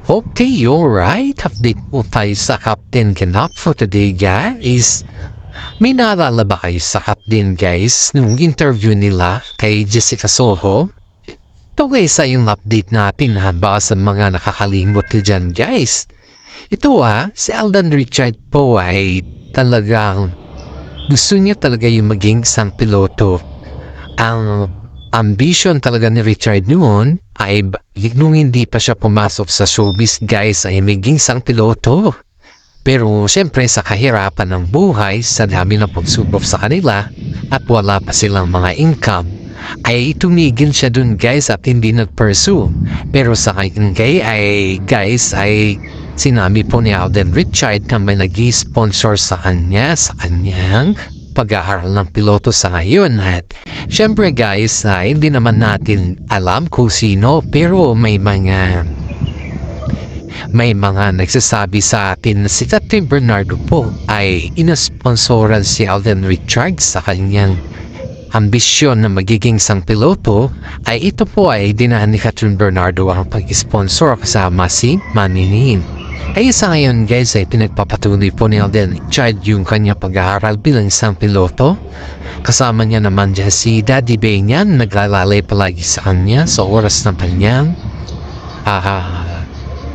Okay, alright. Update po tayo sa Captain Ganap for today, guys. May naalala ba kayo sa Captain, guys, nung interview nila kay Jessica Soho? Ito guys ay yung update natin ba sa mga nakakalimot ka dyan, guys. Ito si Alden Richard po ay talagang gusto niya talaga yung maging isang piloto. Ang ambition talaga ni Richard noon ay nung hindi pa siya pumasok sa showbiz, guys, ay maging isang piloto. Pero siyempre sa kahirapan ng buhay, sa dami ng pagsubok sa kanila at wala pa silang mga income, ay tumigil siya dun, guys, at hindi nag-pursue. Pero sa guys ay sinabi po ni Alden Richard na may nag-sponsor sa kanyang pag-aaral ng piloto sa ngayon. At syempre, guys, hindi naman natin alam kung sino, pero may mga nagsasabi sa atin na si Catherine Bernardo po ay inasponsoran si Alden Richard sa kanyang ambisyon na magiging isang piloto. Ay ito po ay dinaan ni Catherine Bernardo ang pag-sponsor kasama si Maninin. Ay sa ngayon, guys, ay pinagpapatuloy po ni Alden Richard yung kanya pag-aaral bilang isang piloto. Kasama niya naman dyan si Daddy Bay niya, naglalay palagi sa kanya sa oras ng kanyang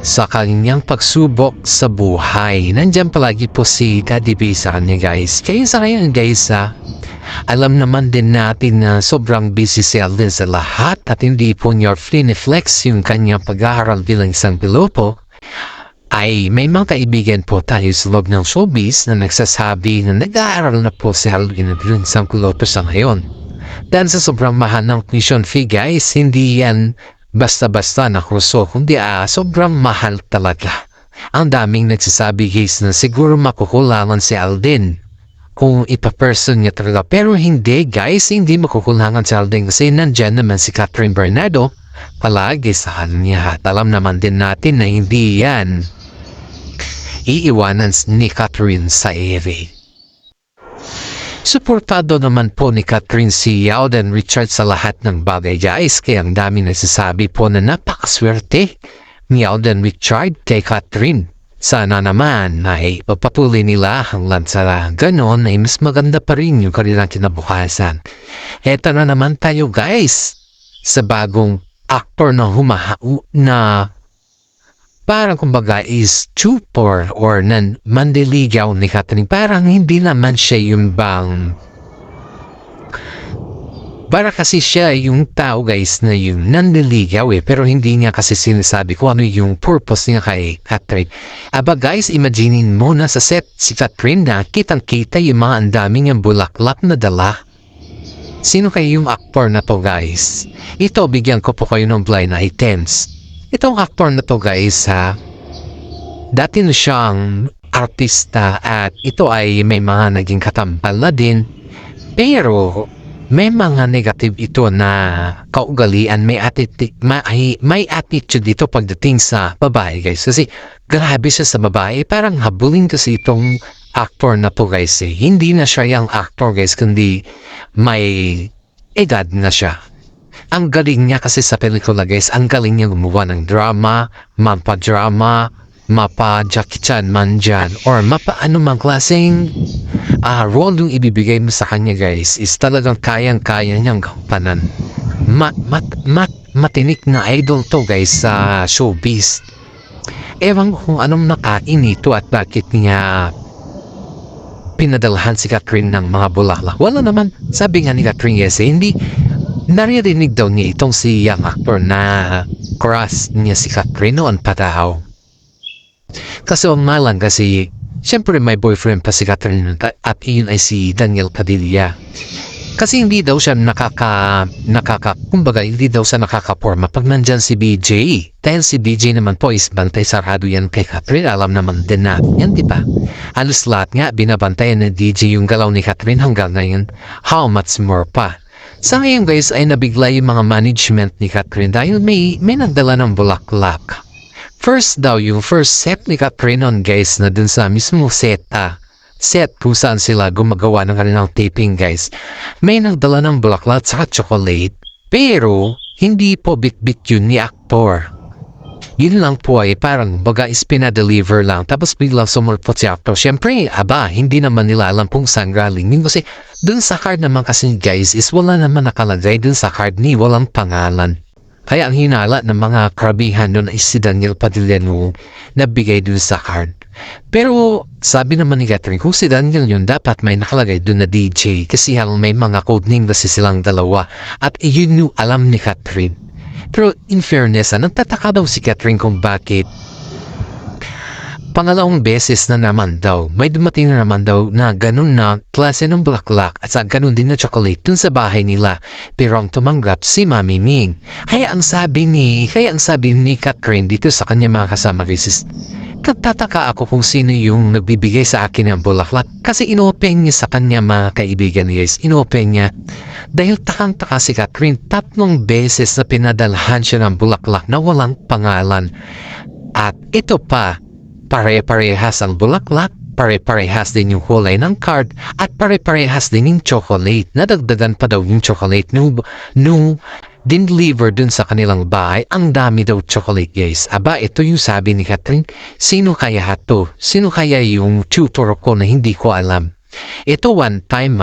sa kanyang pagsubok sa buhay. Nandyan palagi po si Daddy Bay sa kanya, guys. Kaya sa ngayon, guys, alam naman din natin na sobrang busy si Alden sa lahat at hindi po niya flex yung kanyang pag-aaral bilang isang piloto. Ay may mga kaibigan po tayo sa loob ng showbiz na nagsasabi na nag-aaral na po si Alden bilang isang piloto sa ngayon. Dahil sa sobrang mahal ng tuition fee, guys, hindi yan basta-basta na kurso, kundi sobrang mahal talaga. Ang daming nagsasabi, guys, na siguro makukulangan si Alden kung ipa-person niya talaga. Pero hindi, guys, hindi makukulangan si Alden kasi nandyan naman si Catherine Bernardo palagi sa kanya. At alam naman din natin na hindi yan iiwanan ni Catherine sa ere. Suportado naman po ni Catherine si Alden Richard sa lahat ng bagay, guys. Kaya ang dami nagsasabi po na napakaswerte ni Alden Richard kay Catherine. Sana naman ay papatuloy nila hanggang sa ganon ay mas maganda pa rin yung kanilang kinabukasan. Eto na naman tayo, guys, sa bagong actor na na parang kumbaga is stupor or mandiligaw ni Catherine. Parang hindi naman siya yung para kasi siya yung tao, guys, na yung nandiligaw pero hindi niya kasi sinasabi kung ano yung purpose niya kay Catherine. Guys, imaginein mo na sa set si Catherine na kitang-kita yung mga andaming yung bulaklak na dala. Sino kayo yung actor na to, guys? Ito, bigyan ko po kayo ng blind items. Itong actor na to, guys, dati na siyang artista at ito ay may mga naging katampal na din. Pero may mga negative ito na kaugalian, may attitude dito pagdating sa babae, guys. Kasi grabe siya sa babae, parang habulin kasi itong actor na to, guys. Hindi na siya yung actor, guys, kundi may edad na siya. Ang galing niya kasi sa pelikula, guys. Ang galing niya gumawa ng drama, mapa-drama, mapa-Jackie Chan man dyan, or mapa-ano mang klaseng role yung ibibigay mo sa kanya, guys, is talagang kayang-kaya niyang gampanan. Matinik na idol to, guys, sa showbiz. Ewan ko kung anong nakain ito at bakit niya pinadalhan si Catherine ng mga bulaklak. Wala naman, sabi nga ni Catherine, yes, hindi naririnig daw niya itong si young actor na crush niya si Catherine noon pa daw. Kasi lang kasi syempre may boyfriend pa si Catherine at iyon ay si Daniel Padilla. Kasi hindi daw siya kumbaga hindi daw siya nakakaporma pag nandyan si BJ. Dahil si BJ naman po is bantay sarado yan kay Catherine. Alam naman din natin yan, di ba? Alos lahat nga binabantayan ng DJ yung galaw ni Catherine hanggang ngayon. How much more pa? Sa ngayon, guys, ay nabigla yung mga management ni Catherine dahil may nagdala ng bulaklak. First daw, yung first set ni Catherine on, guys, na dun sa mismo set kung saan sila gumagawa ng kanilang taping, guys. May nagdala ng bulaklak at chocolate, pero hindi po bit-bit yun ni actor. Yun lang po ay parang baga is pinadeliver lang tapos biglang sumulpot si actor. Siyempre, hindi naman nila alam kung saan galing yun kasi dun sa card naman kasi guys is wala naman nakalagay dun sa card ni walang pangalan. Kaya ang hinala ng mga karabihan doon ay si Daniel Padilla na bigay dun sa card. Pero sabi naman ni Catherine, kung si Daniel yun, dapat may nakalagay dun na DJ kasi may mga codename kasi silang dalawa at yun yung alam ni Catherine. Pero in fairness, nagtataka daw si Catherine kung bakit pangalawang beses na naman daw, may dumating na naman daw na ganun na klase ng bulaklak at sa ganun din na chocolate dun sa bahay nila. Pero ang tumanggap si Mami Ming. Kaya ang sabi ni Catherine dito sa kanya mga kasama guys, nagtataka ako kung sino yung nagbibigay sa akin ng bulaklak. Kasi inopen niya sa kanya mga kaibigan guys. Inopen niya. Dahil takang-taka si Catherine, 3 beses na pinadalhan siya ng bulaklak na walang pangalan. At ito pa, pare-parehas ang bulaklak, pare-parehas din yung kulay ng card, at pare-parehas din yung chocolate. Nadagdagan pa daw yung chocolate nung dineliver dun sa kanilang bahay. Ang dami daw chocolate guys. Ito yung sabi ni Catherine, sino kaya ito? Sino kaya yung tutor ko na hindi ko alam? Ito one time.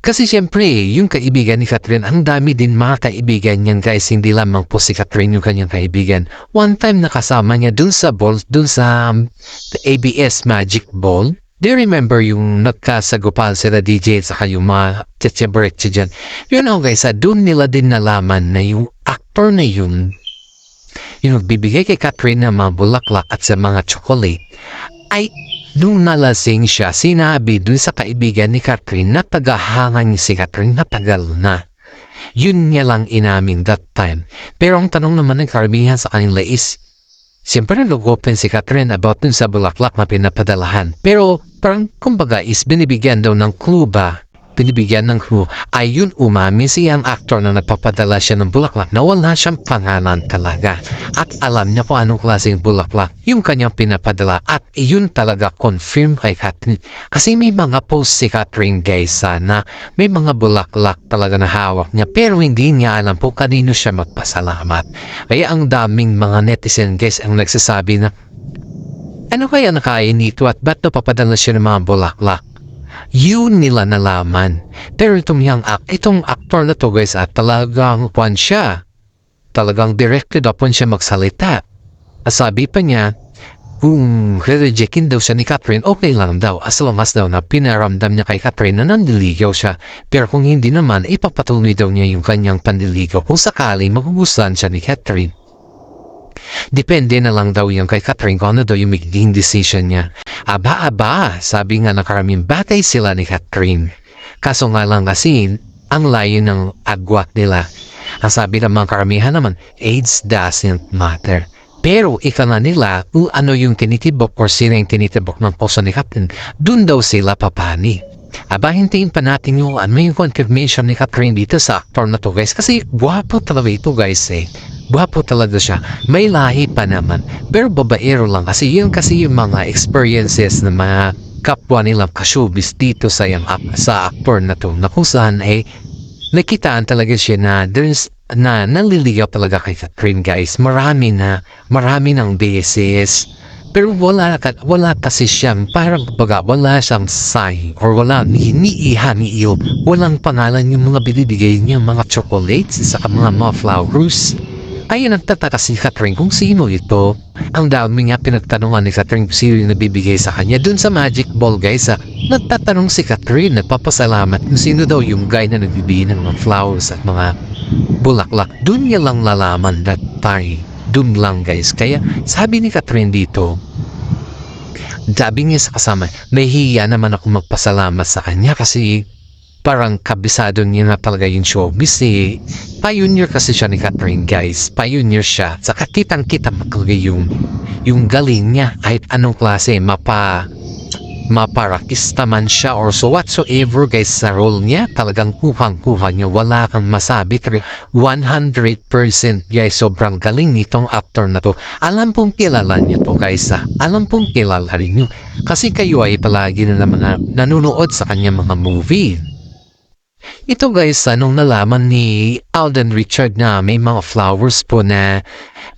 Kasi siyempre, yung kaibigan ni Catherine, ang dami din mga kaibigan niyan guys, hindi lamang po si Catherine yung kanyang kaibigan. One time nakasama niya dun sa ABS Magic Ball. Do you remember yung nagkasagupal sila DJ at saka yung mga tiyatyabaretsi dyan? Yun know guys, dun nila din nalaman na yung actor na yun, yung nagbibigay kay Catherine ng mga bulaklak at sa mga chocolate, ay nung nalasing siya, sinabi dun sa kaibigan ni Catherine na tagahangan niya si Catherine na tagal na. Yun niya lang inamin that time. Pero ang tanong naman ng karamihan sa kanila is, siyempre nag-open si Catherine about dun sa bulaklak na pinapadalahan. Pero parang kumbaga is binibigyan daw ng clue ba? Binibigyan ng clue. Ayun umamin siyang actor na nagpapadala siya ng bulaklak na wala siyang pangalan talaga. At alam niya kung anong klaseng bulaklak yung kanyang pinapadala. At yun talaga confirm kay Catherine. Kasi may mga post si Catherine guys na may mga bulaklak talaga na hawak niya. Pero hindi niya alam po kanino siya magpasalamat. Kaya ang daming mga netizen guys ang nagsasabi na ano kaya nakain nito at ba't napapadala siya ng mga bulaklak? Yun nila nalaman. Pero itong actor na to guys at talagang talagang directed upon siya magsalita. Sabi pa niya, kung rejectin daw siya ni Catherine, okay lang daw as long as daw na pinaramdam niya kay Catherine na nandiligaw siya. Pero kung hindi naman, ipapatuloy daw niya yung kanyang pandiligaw kung sakali magugustuhan siya ni Catherine. Depende na lang daw yung kay Catherine kung ano daw yung magiging decision niya. Sabi nga ng karaming batay sila ni Catherine. Kaso nga lang kasi, ang layo ng agwat nila. Ang sabi ng mga karamihan naman, age doesn't matter. Pero ika na nila, kung ano yung tinitibok or sino yung tinitibok ng puso ni Catherine, dun daw sila papani. Hintayin pa natin yung confirmation ni Catherine dito sa actor na to guys. Kasi guwapo talaga ito guys Guwapo talaga siya. May lahi pa naman. Pero babaero lang kasi yung mga experiences ng mga kapwa nilang ka-showbiz dito sa actor na to. Na kung saan nakitaan talaga siya na naliligaw talaga kay Catherine guys. Marami ng beses. Pero wala kasi siyang parang baga, wala siyang sign or wala niiyo. Walang pangalan yung mga binibigay niya mga chocolates sa mga flowers. Ayun nagtataka si Catherine kung sino ito. Ang dami nga pinagtanungan ni Catherine kung sino yung nabibigay sa kanya. Dun sa Magic Ball guys nagtatanong si Catherine, nagpapasalamat kung sino daw yung guy na nagbibigay ng mga flowers at mga bulaklak. Dun niya lang lalaman that time. Dun lang guys. Kaya sabi ni Catherine dito, sabi niya sa kasama, may hiya naman ako magpasalamat sa kanya kasi parang kabisado niya na talaga yung showbiz pioneer kasi siya ni Catherine guys. Pioneer siya. Saka kitang-kita talaga yung galing niya. Kahit anong klase, maparakista man siya or so whatsoever guys sa role niya, talagang kuhang-kuha niya. Wala kang masabi. 100% guys, sobrang galing nitong actor na to. Alam pong kilala niya to guys Alam pong kilala rin niyo. Kasi kayo ay palagi na naman nanonood sa kanya mga movie. Ito guys, nung nalaman ni Alden Richard na may mga flowers po na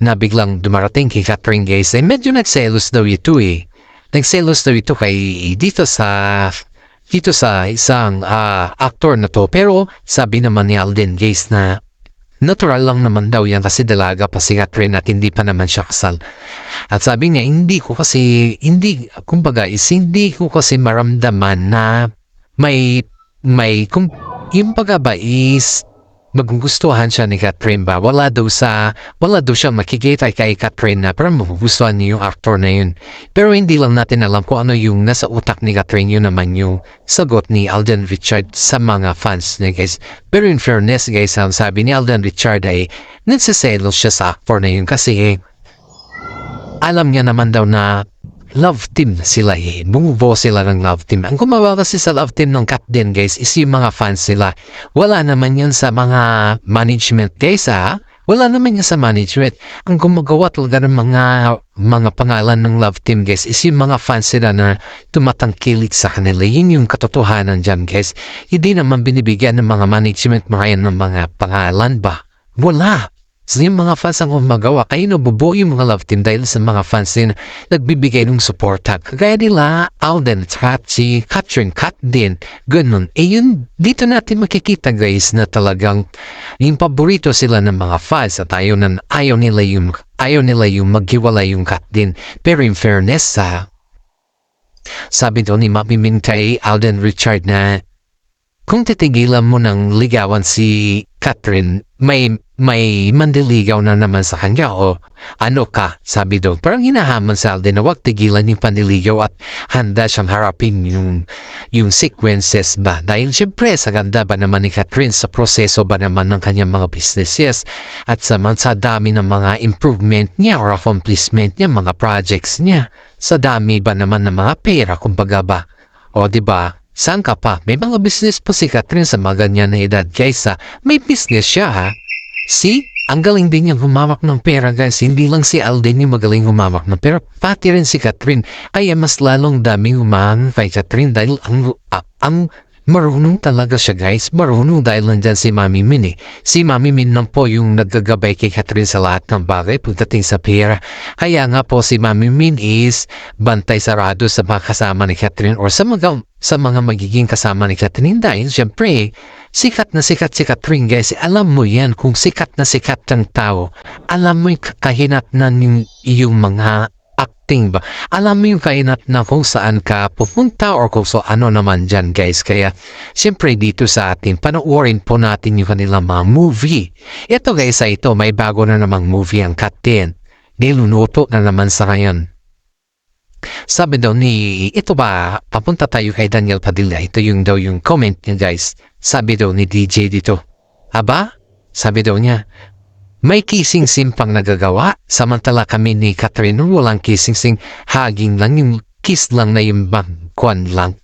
biglang dumarating kay Catherine guys, ay medyo nagselos daw ito eh. Nagselos daw ito kay dito sa isang actor na to. Pero sabi naman ni Alden guys na natural lang naman daw yan kasi dalaga pa si Catherine at hindi pa naman siya kasal. At sabi niya, hindi ko kasi maramdaman na yung pagaba is magugustuhan siya ni Catherine ba? Wala daw siya makikita kay Catherine na parang magugustuhan niya yung actor na yun. Pero hindi lang natin alam kung ano yung nasa utak ni Catherine, yun naman yung sagot ni Alden Richard sa mga fans niya guys. Pero in fairness guys, ang sabi ni Alden Richard ay nagsiselos siya sa actor na yun kasi alam niya naman daw na love team sila eh. Bumubuo sila ng love team. Ang gumawa kasi sa love team ng Kat din guys is yung mga fans sila. Wala naman yan sa mga management guys ha. Wala naman yan sa management. Ang gumagawa talaga ng mga pangalan ng love team guys is yung mga fans sila na tumatangkilik sa kanila. Yun yung katotohanan dyan guys. Hindi naman binibigyan ng mga management marayan ng mga pangalan ba? Wala. So yung mga fans ang gumagawa, kayo nabubuo yung mga love team dahil sa mga fans din nagbibigay ng suporta. Kagaya nila, Alden at si Catherine Kat din, ganun. Yun, dito natin makikita guys na talagang yung paborito sila ng mga fans at ayaw nila yung maghiwalay yung Kat din. Pero in fairness, sabi daw ni Mami Min kay Alden Richard na kung titigilan mo ng ligawan si Catherine, may mandiligaw na naman sa kanya o ano ka, sabi daw. Parang hinahamon sa Alden na wag tigilan yung panliligaw at handa siyang harapin yung sequences ba. Dahil syempre sa ganda ba naman ni Catherine, sa proseso ba naman ng kanyang mga businesses at sa dami ng mga improvement niya or accomplishment niya, mga projects niya. Sa dami ba naman ng mga pera, kumbaga ba. O diba? Saan ka pa? May mga business po si Catherine sa mga ganyan na edad guys ha. May business siya ha. See? Ang galing din niyang humawak ng pera guys. Hindi lang si Alden yung magaling humawak ng pera. Pati rin si Catherine. Kaya mas lalong daming humahang kay Catherine dahil ang marunong talaga siya guys. Marunong dahil nandyan si Mami Min eh. Si Mami Min lang po yung naggagabay kay Catherine sa lahat ng bagay pagdating sa pera. Kaya nga po si Mami Min is bantay sarado sa mga kasama ni Catherine or sa mga magiging kasama ni Catherine dahil syempre sikat na sikat si Catherine guys. Alam mo yan kung sikat na sikat ng tao. Alam mo yung kahinatnan yung mga acting ba? Alam mo yung kainat na kung saan ka pupunta or kung so ano naman dyan guys. Kaya siyempre dito sa atin, panoorin po natin yung kanilang mga movie. Ito guys ito, may bago na namang movie ang Kat din. Nilunuto na naman sa ngayon. Sabi daw ito ba, papunta tayo kay Daniel Padilla. Ito yung comment niya guys. Sabi daw ni DJ dito. Aba? Sabi daw niya, may kissing scene pang nagagawa, samantala kami ni Catherine walang kissing scene, haging lang yung kiss lang na yung bangkwan lang.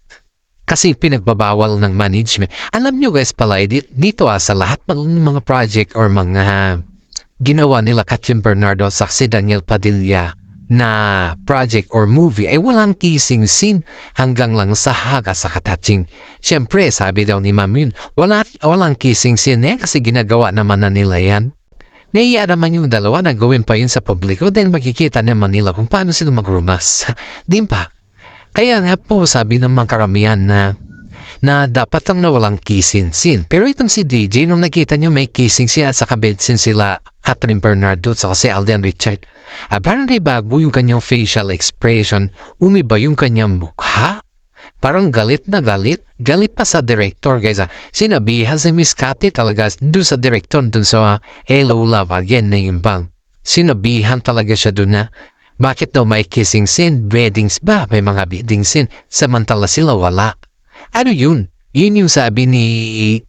Kasi pinagbabawal ng management. Alam nyo guys pala, dito sa lahat ng mga project or mga ginawa nila Catherine Bernardo sa si Daniel Padilla na project or movie ay walang kissing scene hanggang lang sa haga sa kataching. Siyempre, sabi daw ni Mami, walang kissing scene kasi ginagawa naman na nila yan. Naiya naman yung dalawa na gawin pa yun sa publiko dahil makikita naman nila kung paano sila magrumas. Di ba? Kaya nga po sabi ng mga karamihan na dapat lang na walang kissing scene. Pero itong si DJ, nung nakita nyo may kissing scene at saka bed scene sila Catherine Bernardo at saka si Alden Richard. Parang bago yung kanyang facial expression, umiba yung kanyang mukha. Parang galit na galit. Galit pa sa director guys. Sinabihan si Miss Cathy talaga doon sa director doon sa Hello Love Again na yung bang. Sinabihan talaga siya doon na bakit daw may kissing scene, weddings ba? May mga wedding scene. Samantala sila wala. Ano yun? Yun yung sabi ni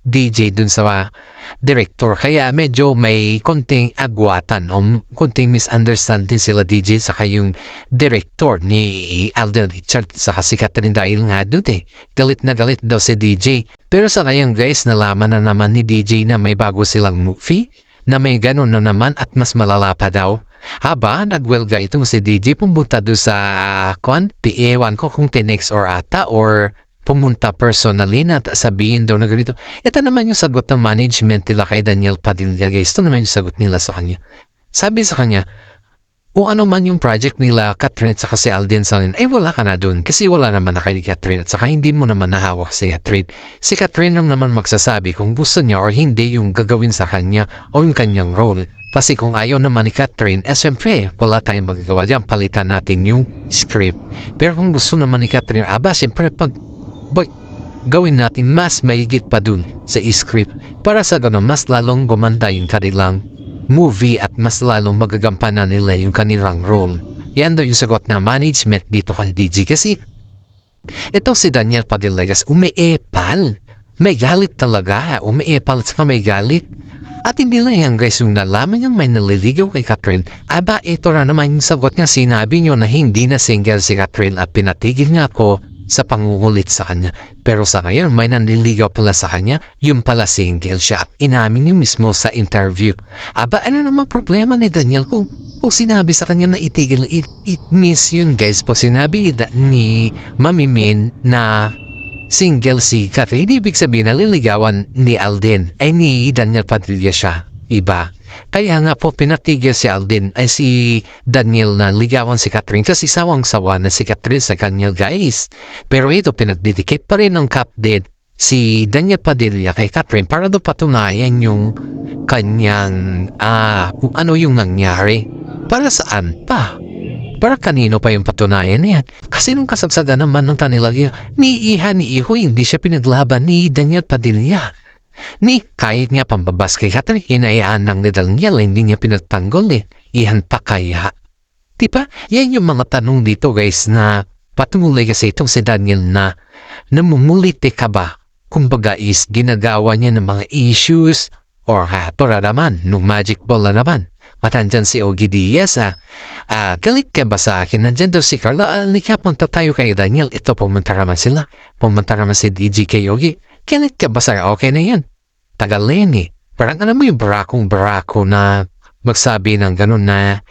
DJ dun sa director. Kaya medyo may konting agwatan o konting misunderstanding sila DJ saka yung director ni Alden Richard saka si Catherine dahil nga dun galit na galit daw si DJ. Pero sa ngayon guys, nalaman na naman ni DJ na may bago silang movie na may ganun na naman at mas malala pa daw. Haba, nagwelga itong si DJ pumunta doon sa ewan ko kung Tinex or ata or pumunta personally na sabihin daw na ganito. Ito naman yung sagot ng management nila kay Daniel Padilla, guys. Ito naman yung sagot nila sa kanya. Sabi sa kanya, o ano man yung project nila, Catherine at saka si Alden Salin, ay wala ka na dun. Kasi wala naman na kay Catherine at saka hindi mo naman nahawak si Catherine. Si Catherine lang naman magsasabi kung gusto niya or hindi yung gagawin sa kanya o yung kanyang role. Kasi kung ayaw naman ni Catherine, syempre, wala tayong magagawa dyan. Palitan natin yung script. Pero kung gusto naman ni Catherine, syempre, gawin natin mas mahigit pa dun sa script. Para sa ganun, mas lalong gumanda yung kanilang movie at mas lalong magagampanan nila yung kanilang role. Yan daw yung sagot na management dito kay DG kasi ito si Daniel Padilla guys, umiepal. May galit talaga. Umiepal at saka may galit. At hindi lang yan guys, yung nalaman niyang may naliligaw kay Catherine, ito na naman yung sagot niya. Sinabi niyo na hindi na single si Catherine at pinatigil niya ako sa pangungulit sa kanya. Pero sa ngayon, may nanliligaw pala sa kanya, yung pala single siya at inamin niyo mismo sa interview. Ano naman problema ni Daniel kung sinabi sa kanya na itigil, it means yun guys po. Sinabi ni Mami Min na single si Catherine, ibig sabihin na liligawan ni Alden, ay ni Daniel Padilla siya. Iba. Kaya nga po pinatigil si Alden ay si Daniel na ligawan si Catherine kasi sawang-sawa na si Catherine sa kanya guys. Pero ito pinagdidikit pa rin ng Capdead si Daniel Padilla kay Catherine para daw patunayan yung kanyang kung ano yung nangyari. Para saan pa? Para kanino pa yung patunayan yan? Kasi nung kasagsagan naman ng tanilang ni Iho hindi siya pinaglaban ni Daniel Padilla. Kahit nga pambabas kay Catherine, hinayaan ng ni Daniel, hindi niya pinagtanggol Iyan pa kaya? Diba? Yan yung mga tanong dito guys na patuloy kasi itong si Daniel na namumulite ka ba? Kumbaga is ginagawa niya ng mga issues or para naman, nung magic ball na naman. Matandyan si Ogie Diaz galit ka ba sa akin? Nandyan daw si Carla, punta tayo kay Daniel. Ito, pumunta naman sila. Pumunta naman si DJ kay Ogie. Galit ka ba sa okay na yan? Tagalin Parang alam mo yung barako na magsabi ng ganun na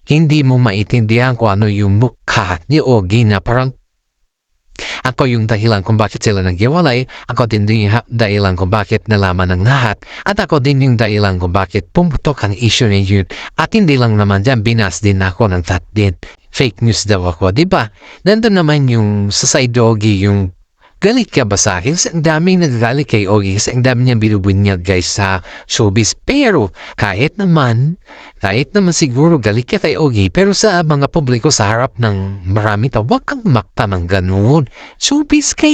hindi mo maintindihan kung ano yung mukha ni Ogie na parang ako yung dahilan kung bakit sila naghiwalay, ako din yung dahilan kung bakit nalaman ng lahat, at ako din yung dahilan kung bakit pumutok ang issue na yun. At hindi lang naman dyan, binas din ako ng that din. Fake news daw ako, diba? Nandun naman yung sa side Ogie, yung galit ka ba sa akin? Ang daming nagagalit kay Ogie kasi ang dami niyang binubunyag guys sa showbiz. Pero kahit naman siguro galit ka kay Ogie, pero sa mga publiko sa harap ng marami tao, huwag kang makta ng ganoon. Showbiz ka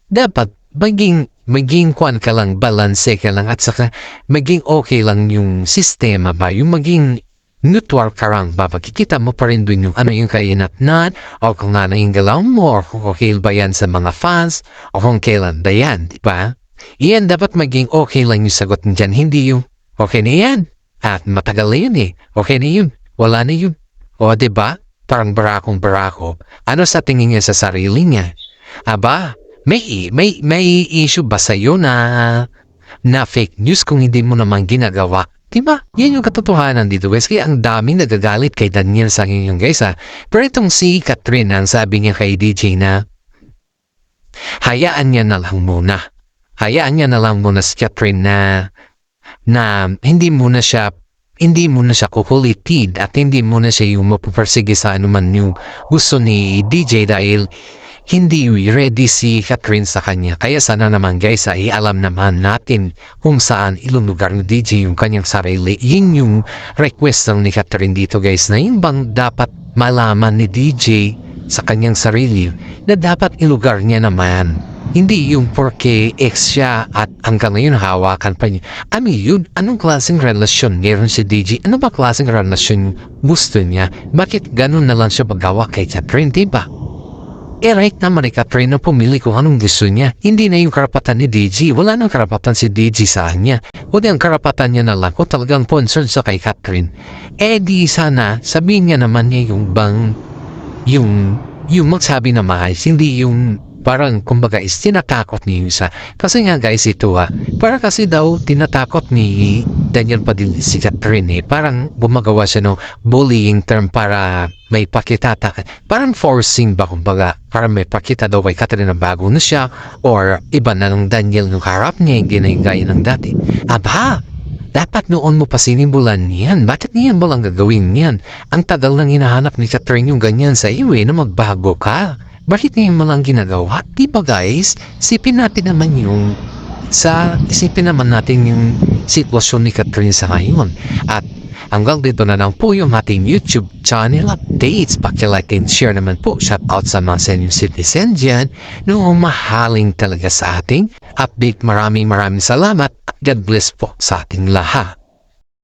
Dapat maging kwan ka lang, balanse ka lang at saka maging okay lang yung sistema ba? Yung maging neutral ka lang ba? Makikita mo pa rin dun yung ano yung kainatnan o kung ano yung galaw mo o kung okay ba yan sa mga fans o kung kailan ba yan, di ba? Iyan dapat maging okay lang yung sagot dyan, hindi yung okay na yan at matagal na yun okay na yun, wala na yun o di ba? Parang barako. Ano sa tingin niya sa sarili niya? May issue ba sa'yo na fake news kung hindi mo naman ginagawa? Diba? Yan yung katotohanan dito guys. Kaya ang daming nagagalit kay Daniel sa akin yung guys Pero itong si Catherine, ang sabi niya kay DJ na hayaan niya na lang muna. Hayaan niya na lang muna si Catherine na hindi muna siya kukulitin at hindi muna siya yung mapupersige sa anuman yung gusto ni DJ dahil hindi ready si Catherine sa kanya. Kaya sana naman guys alam naman natin kung saan ilulugar ni DJ yung kanyang sarili. Yun yung request ng ni Catherine dito guys na yun bang dapat malaman ni DJ sa kanyang sarili na dapat ilugar niya naman. Hindi yung porque ex siya at hanggang ngayon hawakan pa niya. Yun, anong klaseng relasyon meron si DJ? Ano ba klaseng relasyon gusto niya? Bakit ganun na lang siya magawa kay Catherine, diba? Right naman ni Catherine na pumili kung anong gusto niya. Hindi na yung karapatan ni DJ. Wala nang karapatan si DJ sa kanya. O di ang karapatan niya na lang kung talagang concerned sa kay Catherine. Di sana sabihin niya naman niya yung magsabi na maayos. Hindi yung parang kumbaga is tinatakot ni isa. Kasi nga guys ito para kasi daw tinatakot ni Daniel Padilla si Catherine parang bumagawa siya ng bullying term para may pakita, parang forcing ba kumbaga, para may pakita daw kay Catherine na bago na siya or iba na nung Daniel nung harap niya yung ginagaya ng dati. Aba, dapat noon mo pa sinimulan niyan. Bakit niyan mo lang gagawin niyan? Ang tagal nang hinahanap ni Catherine yung ganyan sa iyo na magbago ka. Bakit ngayon mo lang ginagawa? Diba guys? Isipin natin naman yung sitwasyon ni Catherine sa ngayon. At hanggang dito na lang po yung ating YouTube channel updates. Paki-like and share naman po. Shout out sa mga senior citizen dyan na mahaling talaga sa ating update. Maraming salamat. God bless po sa ating lahat.